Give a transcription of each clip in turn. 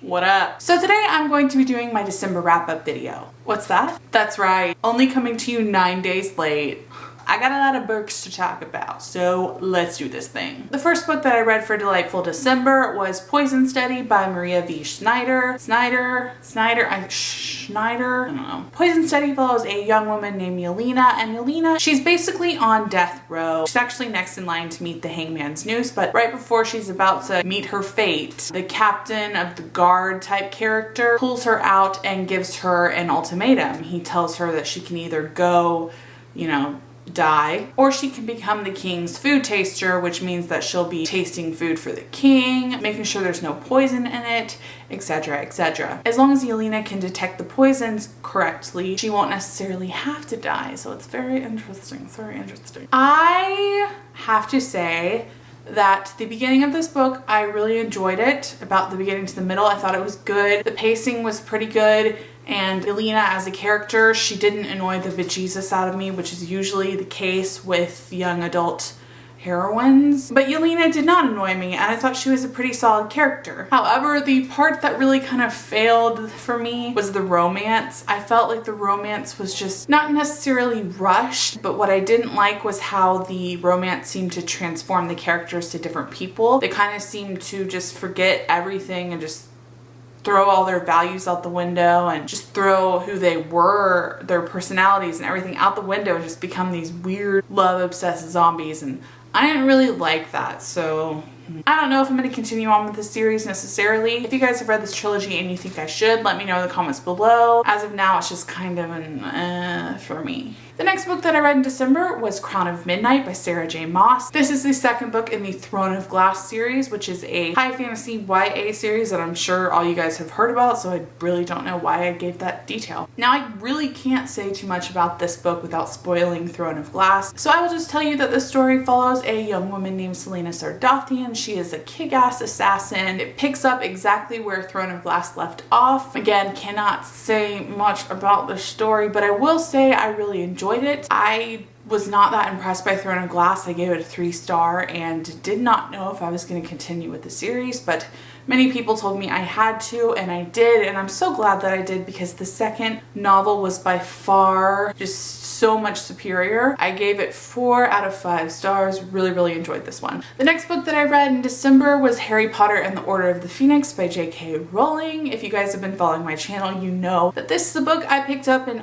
What up? So today I'm going to be doing my December wrap-up video. What's that? That's right, only coming to you 9 days late. I got a lot of books to talk about, so let's do this thing. The first book that I read for Delightful December was Poison Study by Maria V. Schneider. Schneider? I don't know. Poison Study follows a young woman named Yelena, and Yelena, she's basically on death row. She's actually next in line to meet the hangman's noose, but right before she's about to meet her fate, the captain of the guard type character pulls her out and gives her an ultimatum. He tells her that she can either go, die, or she can become the king's food taster, which means that she'll be tasting food for the king, making sure there's no poison in it, etc., etc. As long as Yelena can detect the poisons correctly, she won't necessarily have to die. So it's very interesting. It's very interesting. I have to say that the beginning of this book, I really enjoyed it. About the beginning to the middle, I thought it was good. The pacing was pretty good. And Yelena as a character, she didn't annoy the bejesus out of me, which is usually the case with young adult heroines. But Yelena did not annoy me, and I thought she was a pretty solid character. However, the part that really kind of failed for me was the romance. I felt like the romance was just not necessarily rushed, but what I didn't like was how the romance seemed to transform the characters to different people. They kind of seemed to just forget everything and just throw all their values out the window and just throw who they were, their personalities and everything out the window and just become these weird love-obsessed zombies, and I didn't really like that. So I don't know if I'm going to continue on with this series necessarily. If you guys have read this trilogy and you think I should, let me know in the comments below. As of now, it's just kind of an for me. The next book that I read in December was Crown of Midnight by Sarah J. Maas. This is the second book in the Throne of Glass series, which is a high fantasy YA series that I'm sure all you guys have heard about, so I really don't know why I gave that detail. Now, I really can't say too much about this book without spoiling Throne of Glass, so I will just tell you that the story follows a young woman named Selena Sardathian. She is a kick-ass assassin. It picks up exactly where Throne of Glass left off. Again, cannot say much about the story, but I will say I really enjoyed it. I was not that impressed by Throne of Glass. I gave it a 3-star and did not know if I was going to continue with the series, but many people told me I had to, and I did, and I'm so glad that I did because the second novel was by far just so much superior. I gave it 4 out of 5 stars. Really enjoyed this one. The next book that I read in December was Harry Potter and the Order of the Phoenix by J.K. Rowling. If you guys have been following my channel, you know that this is a book I picked up in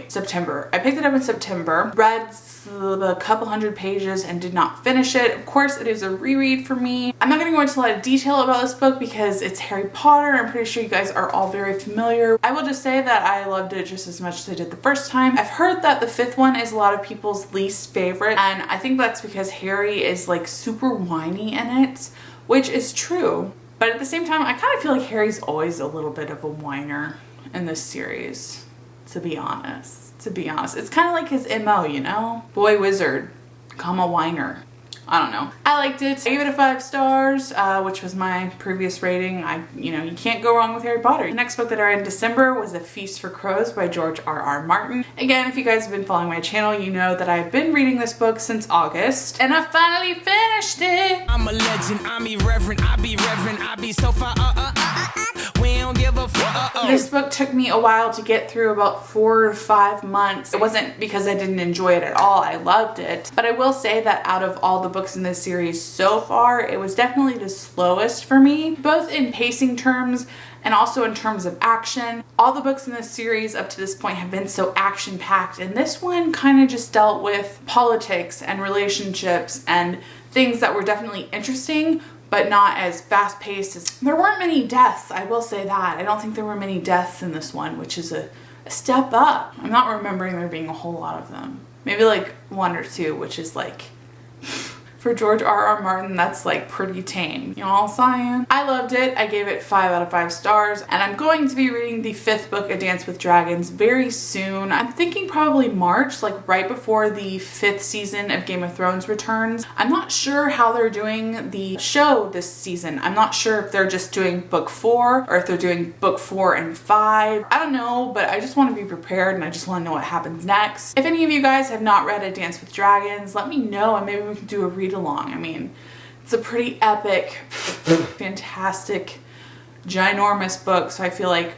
September. I picked it up in September, read a couple hundred pages and did not finish it. Of course, it is a reread for me. I'm not going to go into a lot of detail about this book because it's Harry Potter. I'm pretty sure you guys are all very familiar. I will just say that I loved it just as much as I did the first time. I've heard that the 5th one is a lot of people's least favorite, and I think that's because Harry is like super whiny in it, which is true. But at the same time, I kind of feel like Harry's always a little bit of a whiner in this series, to be honest. It's kind of like his MO, Boy wizard, comma whiner. I don't know. I liked it. I gave it a 5 stars, which was my previous rating. You can't go wrong with Harry Potter. The next book that I read in December was A Feast for Crows by George R.R. Martin. Again, if you guys have been following my channel, you know that I've been reading this book since August, and I finally finished it. I'm a legend, I'm irreverent, I be reverent, I be so far, we don't give a fuck. This book took me a while to get through, about 4 to 5 months. It wasn't because I didn't enjoy it at all. I loved it. But I will say that out of all the books in this series so far, it was definitely the slowest for me, both in pacing terms and also in terms of action. All the books in this series up to this point have been so action-packed, and this one kind of just dealt with politics and relationships and things that were definitely interesting, but not as fast-paced as... There weren't many deaths, I will say that. I don't think there were many deaths in this one, which is a step up. I'm not remembering there being a whole lot of them. Maybe like 1 or 2, which is like... For George R.R. Martin, that's like pretty tame. You know what I'm saying? I loved it. I gave it 5 out of 5 stars, and I'm going to be reading the 5th book, A Dance with Dragons, very soon. I'm thinking probably March, like right before the 5th season of Game of Thrones returns. I'm not sure how they're doing the show this season. I'm not sure if they're just doing book 4 or if they're doing book 4 and 5. I don't know, but I just want to be prepared and I just want to know what happens next. If any of you guys have not read A Dance with Dragons, let me know and maybe we can do a read along. I mean, it's a pretty epic, fantastic ginormous book, so I feel like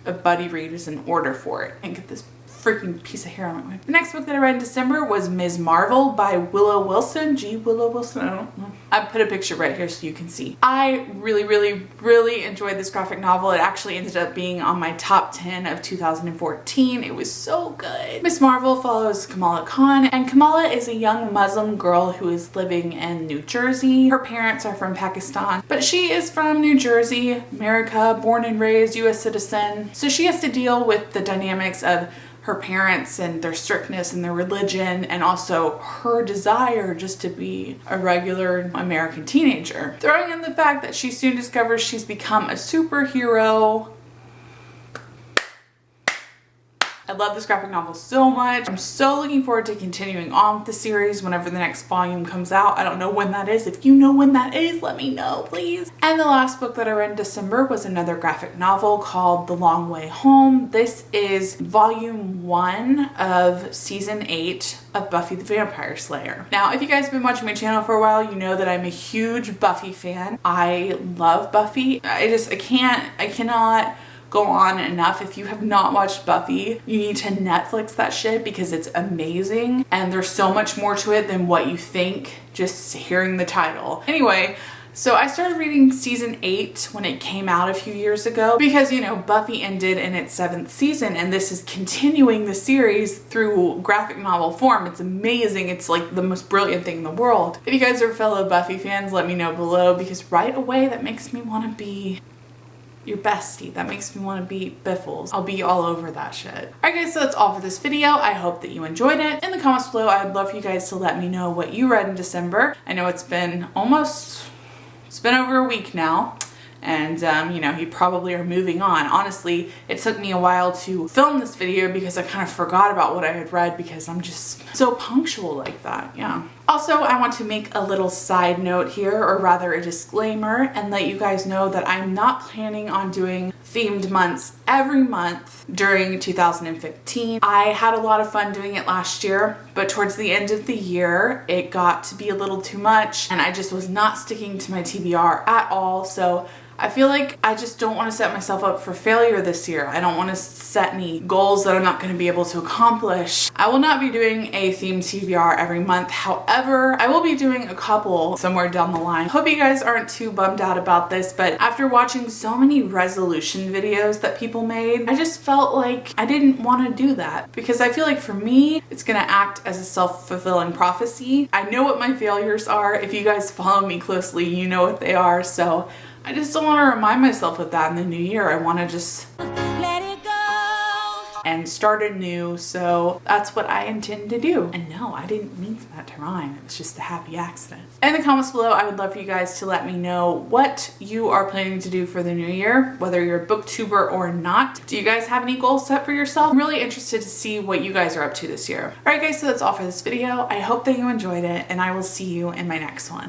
a buddy read is in order for it. And get this freaking piece of hair on my way. The next book that I read in December was Ms. Marvel by Willow Wilson. Willow Wilson, I don't know. I put a picture right here so you can see. I really enjoyed this graphic novel. It actually ended up being on my top 10 of 2014. It was so good. Ms. Marvel follows Kamala Khan, and Kamala is a young Muslim girl who is living in New Jersey. Her parents are from Pakistan, but she is from New Jersey, America, born and raised, US citizen. So she has to deal with the dynamics of her parents and their strictness and their religion, and also her desire just to be a regular American teenager. Throwing in the fact that she soon discovers she's become a superhero. I love this graphic novel so much. I'm so looking forward to continuing on with the series whenever the next volume comes out. I don't know when that is. If you know when that is, let me know, please. And the last book that I read in December was another graphic novel called The Long Way Home. This is volume 1 of season 8 of Buffy the Vampire Slayer. Now, if you guys have been watching my channel for a while, you know that I'm a huge Buffy fan. I love Buffy. I cannot go on enough. If you have not watched Buffy, you need to Netflix that shit because it's amazing, and there's so much more to it than what you think just hearing the title. Anyway, so I started reading season 8 when it came out a few years ago because, you know, Buffy ended in its 7th season, and this is continuing the series through graphic novel form. It's amazing. It's like the most brilliant thing in the world. If you guys are fellow Buffy fans, let me know below, because right away that makes me want to be your bestie. That makes me want to be Biffles. I'll be all over that shit. Alright guys, so that's all for this video. I hope that you enjoyed it. In the comments below, I would love for you guys to let me know what you read in December. I know it's been over a week now. And you know, you probably are moving on. Honestly, it took me a while to film this video because I kind of forgot about what I had read because I'm just so punctual like that, yeah. Also, I want to make a little side note here, or rather a disclaimer, and let you guys know that I'm not planning on doing themed months every month during 2015. I had a lot of fun doing it last year, but towards the end of the year, it got to be a little too much, and I just was not sticking to my TBR at all, so I feel like I just don't want to set myself up for failure this year. I don't want to set any goals that I'm not going to be able to accomplish. I will not be doing a themed TBR every month. However, I will be doing a couple somewhere down the line. Hope you guys aren't too bummed out about this, but after watching so many resolution videos that people made, I just felt like I didn't want to do that because I feel like for me, it's going to act as a self-fulfilling prophecy. I know what my failures are. If you guys follow me closely, you know what they are. So I just don't want to remind myself of that in the new year. I want to just let it go and start anew. So that's what I intend to do. And no, I didn't mean for that to rhyme. It was just a happy accident. In the comments below, I would love for you guys to let me know what you are planning to do for the new year, whether you're a booktuber or not. Do you guys have any goals set for yourself? I'm really interested to see what you guys are up to this year. All right, guys, so that's all for this video. I hope that you enjoyed it, and I will see you in my next one.